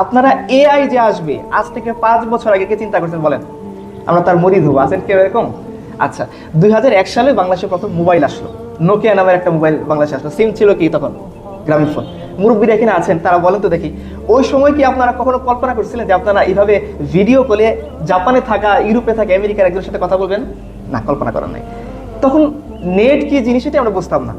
আপনারা এআই যে আসবে আজ থেকে 5 বছর আগে কে চিন্তা করছেন বলেন? আমরা তার মরিদ হবো, আছেন কেউ এরকম? আচ্ছা, 2001 সালে বাংলাদেশে প্রথম মোবাইল আসলো, নোকিয়া নামের একটা মোবাইল বাংলাদেশে আসলো। সিম ছিল কি তখন? গ্রামীণ ফোন। মুরব্বীরা এখানে আছেন, তারা বলেন তো দেখি, ওই সময় কি আপনারা কখনো কল্পনা করছিলেন যে আপনারা এইভাবে ভিডিও কলে জাপানে থাকা, ইউরোপে থাকা, আমেরিকার একজনের সাথে কথা বলবেন? না, কল্পনা করার নাই। তখন নেট কি জিনিস এটা আমরা বুঝতাম না।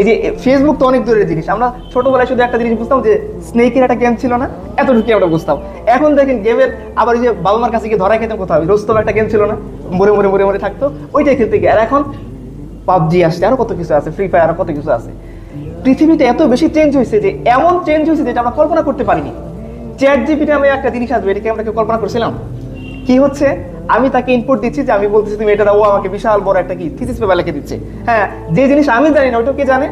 এই যে ফেসবুক তো অনেক দূরের জিনিস, আমরা ছোটবেলায় শুধু একটা জিনিস বুঝতাম যে স্নেকের একটা গেম ছিল না, এতটুকু আমরা বুঝতাম। এখন দেখেন গেমের আবার ওই যে বাবা মার কাছে গিয়ে ধরা খেতাম কোথাও, রোস্তম একটা গেম ছিল না, মরে মরে মরে মরে থাকতো, ওইটাই খেলতে গিয়ে। আর এখন পাবজি আসছে, আরো কত কিছু আছে, ফ্রি ফায়ার, আরো কত কিছু আছে। পৃথিবীতে এত বেশি চেঞ্জ হয়েছে যে এমন চেঞ্জ হয়েছে যেটা আমরা কল্পনা করতে পারিনি। চ্যাট জিপিটি নামে একটা জিনিস আসবে, এটাকে আমরা কেউ কল্পনা করছিলাম? কি হচ্ছে, আমি তাকে ইনপুট দিচ্ছি যে আমি বলতেছি তুমি এটা দাও, ও আমাকে বিশাল বড় একটা কি থিসিস পেপার লিখে দিচ্ছে। হ্যাঁ, যে জিনিস আমি জানি না ওইটা কে জানে?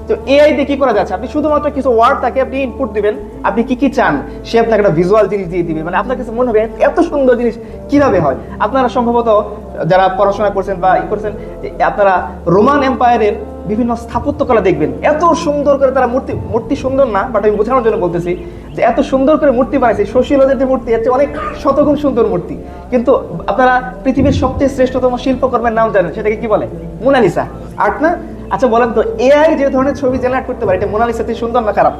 তো এআই দিয়ে কি করা যাচ্ছে, আপনি শুধুমাত্র কিছু ওয়ার্ড তাকে আপনি ইনপুট দিবেন, আপনি কি কি চান, সে আপনাকে একটা ভিজুয়াল জিনিস দিয়ে দিবে। মানে আপনার কাছে মনে হবে এত সুন্দর জিনিস কিভাবে হয়। আপনারা সম্ভবত যারা পড়াশোনা করছেন বা ই করছেন, আপনারা রোমান এম্পায়ারের বিভিন্ন স্থাপত্যকলা দেখবেন, এত সুন্দর করে তারা মূর্তি সুন্দর না, বাট আমি বোঝানোর জন্য বলতেছি যে এত সুন্দর করে মূর্তি বানাইছে। শশীলদের যে মূর্তি, এর চেয়ে অনেক শতগুণ সুন্দর মূর্তি। কিন্তু আপনারা পৃথিবীর সবচেয়ে শ্রেষ্ঠতম শিল্পকর্মের নাম জানেন, সেটাকে কি বলে? মোনালিসা আর্ট না? আচ্ছা বলেন তো, এআই যে ধরনের ছবি জেনারেট করতে পারে, এটা মোনালিসা থেকে সুন্দর না খারাপ?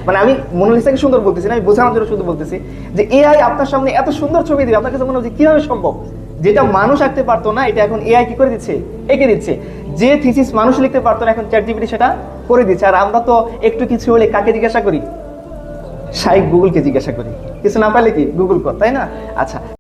মানে আমি মোনালিসাকে সুন্দর বলতেছি না, আমি বোঝানোর জন্য শুধু বলতেছি যে এআই আপনার সামনে এত সুন্দর ছবি দিবে, আপনার কাছে মনে হচ্ছে কিভাবে সম্ভব? যেটা মানুষ আঁকতে পারতো না, এটা এখন এআই কি করে দিচ্ছে, এঁকে দিচ্ছে। যে থিসিস মানুষ লিখতে পারতো না, এখন চ্যাট জিপিটি সেটা করে দিচ্ছে। আর আমরা তো একটু কিছু হলে কাকে জিজ্ঞাসা করি? শাইখ গুগলকে জিজ্ঞাসা করি। কিছু না পাইলে কি গুগল কর, তাই না? আচ্ছা।